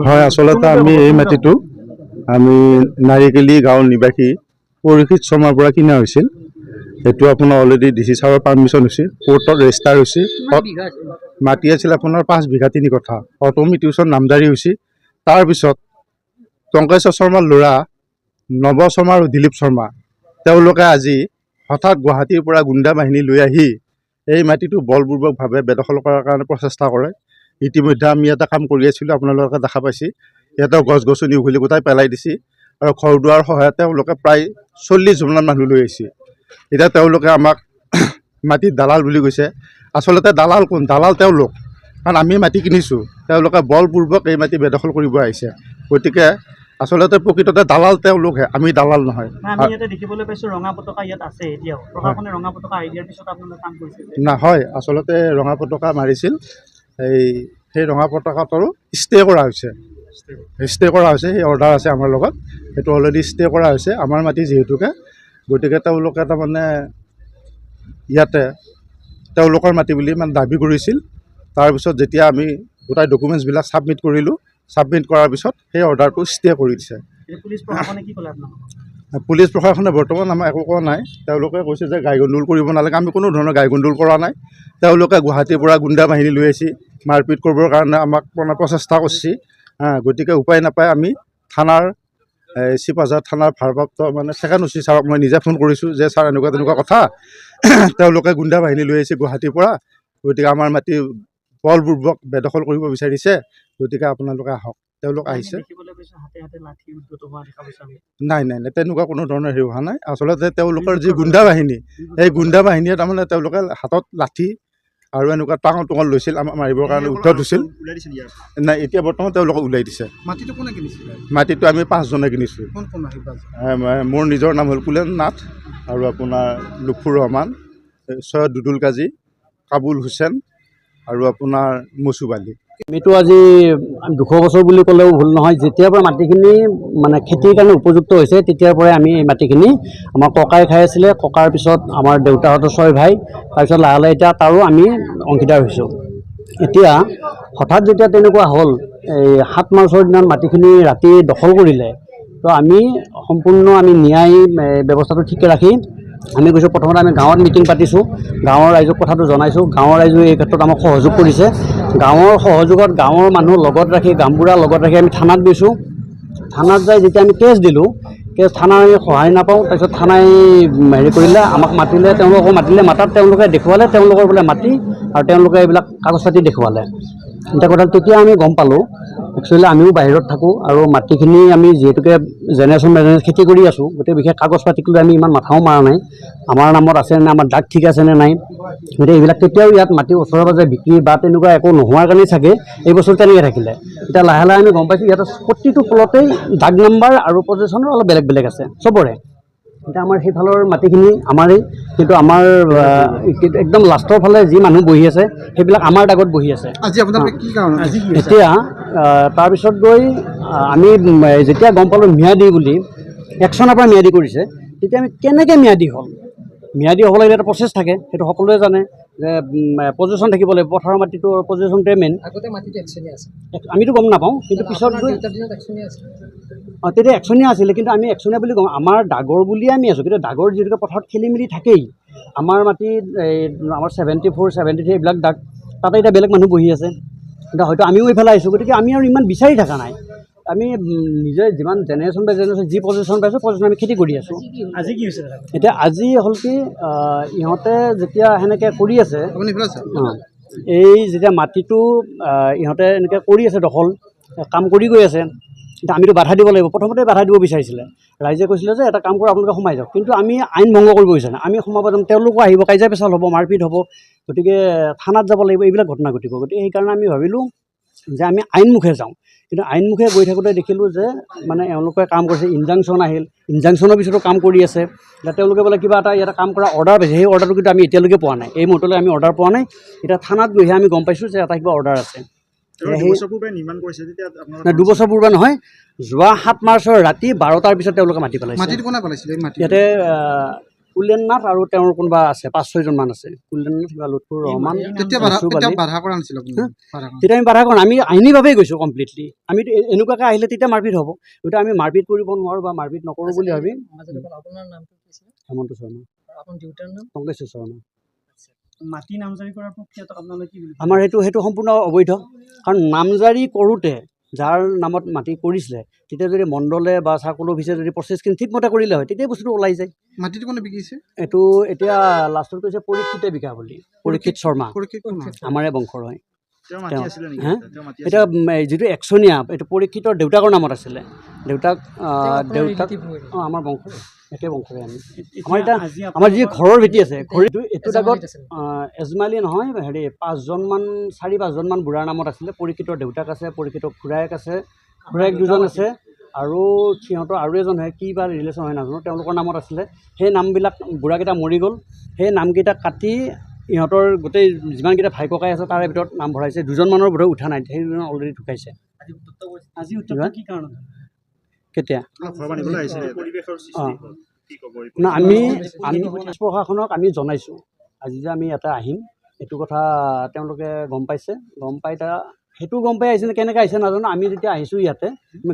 হয় আচলতে আমি এই মাটিটো আমি নাৰিকলি গাঁৱৰ নিবাসী পৰীক্ষিত শৰ্মাৰ পৰা কিনা হৈছিল। সেইটো আপোনাৰ অলৰেডি ডিচি ছাৰৰ পাৰ্মিশ্যন হৈছে, কোৰ্টত ৰেজিষ্টাৰ হৈছে। মাটি আছিল আপোনাৰ 5 বিঘা 3 কঠা। অট'মিটিউচন নামজাৰি হৈছে। তাৰপিছত টংকেশ্বৰ শৰ্মাৰ ল'ৰা নৱ শৰ্মা আৰু দিলীপ শৰ্মা তেওঁলোকে আজি হঠাৎ গুৱাহাটীৰ পৰা গুণ্ডা বাহিনী লৈ আহি এই মাটিটো বলপূৰ্বকভাৱে বেদখল কৰাৰ কাৰণে প্ৰচেষ্টা কৰে। ইতিমধ্যে আমি এটা কাম কৰি আছিলোঁ, আপোনালোকে দেখা পাইছে। ইয়াতে গছ গছনি উঘলি গোটাই পেলাই দিছে আৰু ঘৰ দুৱাৰ সহায়ত তেওঁলোকে প্ৰায় 40জনমান মানুহ লৈ আহিছে। এতিয়া তেওঁলোকে আমাক মাটিৰ দালাল বুলি কৈছে। আচলতে দালাল কোন? দালাল তেওঁলোক, কাৰণ আমি মাটি কিনিছোঁ, তেওঁলোকে বলপূৰ্বক এই মাটি বেদখল কৰিব আহিছে। গতিকে আচলতে প্ৰকৃততে দালাল তেওঁলোকহে, আমি দালাল নহয়। আমি ইয়াতে দেখিবলৈ পাইছোঁ ৰঙা পতাকা ইয়াত আছে এতিয়াও। প্ৰশাসনে ৰঙা পতাকা আহি দিয়াৰ পিছত আপোনালোকে কাম কৰিছে? নহয়, আচলতে ৰঙা পতাকা মাৰিছিল। সেই ৰঙা পতাকাটো ষ্টে কৰা হৈছে। সেই অৰ্ডাৰ আছে আমাৰ লগত, সেইটো অলৰেডি ষ্টে কৰা হৈছে আমাৰ মাটি যিহেতুকে। গতিকে তেওঁলোকে তাৰমানে ইয়াতে তেওঁলোকৰ মাটি বুলি ইমান দাবী কৰিছিল। তাৰপিছত যেতিয়া আমি গোটাই ডকুমেণ্টছবিলাক ছাবমিট কৰিলোঁ, ছাবমিট কৰাৰ পিছত সেই অৰ্ডাৰটো ষ্টে কৰি দিছে। পুলিচ প্ৰশাসনে কি ক'লে আপোনাক? পুলিচ প্ৰশাসনে বৰ্তমান আমাক একো কোৱা নাই। তেওঁলোকে কৈছে যে গাইগণ্ডোল কৰিব নালাগে। আমি কোনো ধৰণৰ গাইগণ্ডোল কৰা নাই। তেওঁলোকে গুৱাহাটীৰ পৰা গুণ্ডা বাহিনী লৈ আহিছে, মাৰপিট কৰিবৰ কাৰণে আমাক প্ৰচেষ্টা কৰিছে। গতিকে উপায় নাপায় আমি থানাৰ চিপাঝাৰ থানাৰ ভাৰপ্ৰাপ্ত ছেকেণ্ড OC ছাৰক মই নিজে ফোন কৰিছোঁ যে ছাৰ এনেকুৱা তেনেকুৱা কথা, তেওঁলোকে গুণ্ডা বাহিনী লৈ আহিছে গুৱাহাটীৰ পৰা, গতিকে আমাৰ মাটি বলপূৰ্বক বেদখল কৰিব বিচাৰিছে, গতিকে আপোনালোকে আহক। তেওঁলোক আহিছে। নাই তেনেকুৱা কোনো ধৰণৰ হেৰি হোৱা নাই। আচলতে তেওঁলোকৰ যি গুণ্ডা বাহিনী, সেই গুণ্ডা বাহিনীয়ে তাৰমানে তেওঁলোকে হাতত লাঠি আৰু এনেকুৱা টাঙৰ টুঙৰ লৈছিল আমাক মাৰিবৰ কাৰণে উদ্যত হৈছিল। নাই, এতিয়া বৰ্তমান তেওঁলোকক ওলাই দিছে। মাটিটো কোনে কিনিছিল? মাটিটো আমি 5জনে কিনিছোঁ। মোৰ নিজৰ নাম হ'ল কুলেন নাথ আৰু আপোনাৰ লুফুৰ ৰহমান, সৈয়দ দুদুল কাজী, কাবুল হুছেইন আৰু আপোনাৰ মচুব আলী। আমিতো আজি 200 বছৰ বুলি ক'লেও ভুল নহয়। যেতিয়াৰ পৰা মাটিখিনি খেতিৰ কাৰণে উপযুক্ত হৈছে তেতিয়াৰ পৰাই আমি এই মাটিখিনি আমাৰ ককাই খাই আছিলে। ককাৰ পিছত আমাৰ দেউতাহঁতৰ 6 ভাই, তাৰপিছত লাহে লাহে এতিয়া তাৰো আমি অংশীদাৰ হৈছোঁ। এতিয়া হঠাৎ যেতিয়া তেনেকুৱা হ'ল, এই 7 মাৰ্চৰ দিনা মাটিখিনি ৰাতি দখল কৰিলে, তো আমি সম্পূৰ্ণ ন্যায় ব্যৱস্থাটো ঠিকে ৰাখি আমি কৈছোঁ, প্ৰথমতে আমি গাঁৱত মিটিং পাতিছোঁ, গাঁৱৰ ৰাইজক কথাটো জনাইছোঁ। গাঁৱৰ ৰাইজে এই ক্ষেত্ৰত আমাক সহযোগ কৰিছে। গাঁৱৰ সহযোগত গাঁৱৰ মানুহ লগত ৰাখি, গাঁওবুঢ়া লগত ৰাখি আমি থানাত গৈছোঁ। থানাত যাই যেতিয়া আমি কেছ দিলোঁ, থানাই সহায় নাপাওঁ। তাৰপিছত থানাই হেৰি কৰিলে, আমাক মাতিলে, তেওঁলোকক মাতাত তেওঁলোকে দেখুৱালে তেওঁলোকৰ বোলে মাটি, আৰু তেওঁলোকে এইবিলাক কাগজ পাতি দেখুৱালে। এতিয়া কথা তেতিয়া আমি গম পালোঁ, একচুৱেলি আমিও বাহিৰত থাকোঁ আৰু মাটিখিনি আমি যিহেতুকে জেনেৰেশ্যন খেতি কৰি আছোঁ, গতিকে বিশেষ কাগজ পাতিক লৈ আমি ইমান মাথাও মাৰা নাই, আমাৰ নামত আছে নে, আমাৰ দাগ ঠিক আছে নে নাই। গতিকে এইবিলাক তেতিয়াও ইয়াত মাটি ওচৰে পাজৰে বিক্ৰী বা তেনেকুৱা একো নোহোৱাৰ কাৰণেই চাগে এই বছৰ তেনেকৈ থাকিলে। এতিয়া লাহে লাহে আমি গম পাইছোঁ ইয়াত প্ৰতিটো প্লটেই দাগ নাম্বাৰ আৰু পজিশ্যনৰ অলপ বেলেগ বেলেগ আছে চবৰে। এতিয়া আমাৰ সেইফালৰ মাটিখিনি আমাৰেই, কিন্তু আমাৰ একদম লাষ্টৰ ফালে যি মানুহ বহি আছে সেইবিলাক আমাৰ দাগত বহি আছে। এতিয়া তাৰপিছত গৈ আমি যেতিয়া গম পালোঁ ম্যাদী বুলি, 1 চনৰ পৰা ম্যাদী কৰিছে, তেতিয়া আমি কেনেকৈ ম্যাদী হ'ল? ম্যাদী হ'ব লাগিলে এটা প্ৰচেছ থাকে, সেইটো সকলোৱে জানে যে পজিশ্যন থাকিব লাগিব। পথাৰৰ মাটিটো পজিশ্যনটোৱে মেইন। আমিতো গম নাপাওঁ, কিন্তু পিছত গৈ তেতিয়া 1চনীয়া আছিলে, কিন্তু আমি 1চনীয়া বুলি কওঁ, আমাৰ দাগৰ বুলিয়ে আমি আছোঁ। কিন্তু দাগৰ যিহেতুকে পথাৰত খেলি মেলি থাকেই, আমাৰ মাটিত আমাৰ 74, 73 এইবিলাক দাগ, তাতে এতিয়া বেলেগ মানুহ বহি আছে। এতিয়া হয়তো আমিও এইফালে আহিছোঁ, গতিকে আমি আৰু ইমান বিচাৰি থকা নাই। আমি নিজে যিমান জেনেৰেশ্যন বাই জেনেৰেশ্যন যি পজিশ্যন পাইছোঁ, পজিশ্যন আমি খেতি কৰি আছোঁ। আজি কি হৈছে? এতিয়া আজি হ'ল কি, ইহঁতে যেতিয়া সেনেকৈ কৰি আছে, এই যেতিয়া মাটিটো ইহঁতে এনেকৈ কৰি আছে, দখল কাম কৰি গৈ আছে, এতিয়া আমিতো বাধা দিব লাগিব। প্ৰথমতে বাধা দিব বিচাৰিছিলে, ৰাইজে কৈছিলে যে এটা কাম কৰি আপোনালোকে সোমাই যাওক, কিন্তু আমি আইন ভংগ কৰিব বিচাৰে। আমি সোমাব যাম, তেওঁলোকো আহিব, কাজিয়া পেচাল হ'ব, মাৰপিট হ'ব, গতিকে থানাত যাব লাগিব, এইবিলাক ঘটনা ঘটিব। গতিকে সেইকাৰণে আমি ভাবিলোঁ যে আমি আইনমুখে যাওঁ। কিন্তু আইনমুখে গৈ থাকোঁতে দেখিলোঁ যে এওঁলোকে কাম কৰিছে, ইনজাংশ্যন আহিল, ইনজাংশ্যনৰ পিছতো কাম কৰি আছে। এতিয়া তেওঁলোকে বোলে কিবা এটা ইয়াতে কাম কৰা অৰ্ডাৰ পাইছে, সেই অৰ্ডাৰটো কিন্তু আমি এতিয়ালৈকে পোৱা নাই। এই মুহূৰ্তলৈ আমি অৰ্ডাৰ পোৱা নাই। এতিয়া থানাত গৈহে আমি গম পাইছোঁ যে এটা কিবা অৰ্ডাৰ আছে। 2 বছৰ পূৰ্বে নিৰ্মাণ কৰিছে, তেতিয়া 2 বছৰ পূৰ্বে নহয়, যোৱা 7 মাৰ্চৰ ৰাতি 12টাৰ পিছত তেওঁলোকে মাটি পেলাইছে। মাটিটো কোনে পেলাইছিলে? ইয়াতে কুলেন নাথ আৰু তেওঁৰ কোনোবা আছে 5-6জন মান আছে কুলেন নাথ কিবা লুৎফুৰ ৰহমান মনসুৰ আলী। বাধা কৰা নাছিল আপুনি তেতিয়া আমি বাধা কৰা নাই, আমি আইনীভাৱেই গৈছোঁ কমপ্লিটলি। আমি এনেকুৱাকৈ আহিলে তেতিয়া মাৰপিট হ'ব, গতিকে আমি মাৰপিট কৰিব নোৱাৰোঁ বা মাৰপিট নকৰোঁ বুলি ভাবি। আপোনাৰ নামটো কি আছিল? হেমন্ত শৰ্মা, আপোনাৰ দেউতাৰ নাম? কংগ্ৰেছৰ শৰ্মা। মাটি নামজাৰি কৰাৰ প্ৰক্ৰিয়াটো আপোনালোকে কি বুলি আমাৰ সেইটো সম্পূৰ্ণ অবৈধ, কাৰণ নামজাৰি কৰোঁতে যাৰ নামত মাটি কৰিছিলে তেতিয়া যদি মণ্ডলে বা চাৰ্কল অফিচে যদি প্ৰচেছখিনি ঠিকমতে কৰিলে হয় তেতিয়া বস্তুটো ওলাই যায়। মাটিটো কোনে বিকিছে? এইটো এতিয়া লাষ্টত কৈছে পৰীক্ষিতে বিকা বুলি, পৰীক্ষিত শৰ্মা আমাৰে বংশৰ হয়। তেওঁ মাটি আছিলে নেকি? হে তেওঁ মাটি এতিয়া যিটো একচনীয়া এইটো পৰীক্ষিতৰ দেউতাকৰ নামত আছিলে। দেউতাক অঁ আমাৰ বংশৰ একে বংশৰে আমি। আমাৰ এতিয়া আমাৰ যি ঘৰৰ ভেটি আছে এইটো আগত এজমালি নহয়, 4-5জনমান বুঢ়াৰ নামত আছিলে। পৰীক্ষিতৰ দেউতাক আছে, পৰীক্ষিতৰ খুৰায়েক আছে, খুৰায়েক 2জন আছে, আৰু সিহঁতৰ আৰু এজন হয় কি বা ৰিলেশ্যন হয় নাজানো, তেওঁলোকৰ নামত আছিলে। সেই নামবিলাক বুঢ়াকেইটা মৰি গ'ল, সেই নামকেইটা কাটি ইহঁতৰ গোটেই যিমানকেইটা ভাই ককাই আছে তাৰে ভিতৰত নাম ভৰাইছে। 2জনমানৰ বোধহয় উঠা নাই, সেই 2জন অলৰেডি ঢুকাইছে। আজি উত্তৰটো কি কাৰণত? কেতিয়া ঘৰ বান্ধিবলৈ আহিছিলে পৰিৱেশৰ অঁ না আমি প্ৰশাসনক আমি জনাইছোঁ আজি যে আমি ইয়াতে আহিম, এইটো কথা তেওঁলোকে গম পাইছে। গম পাই সেইটো গম পাই আহিছে কেনেকৈ আহিছে নাজানো। আমি যেতিয়া আহিছোঁ ইয়াতে আমি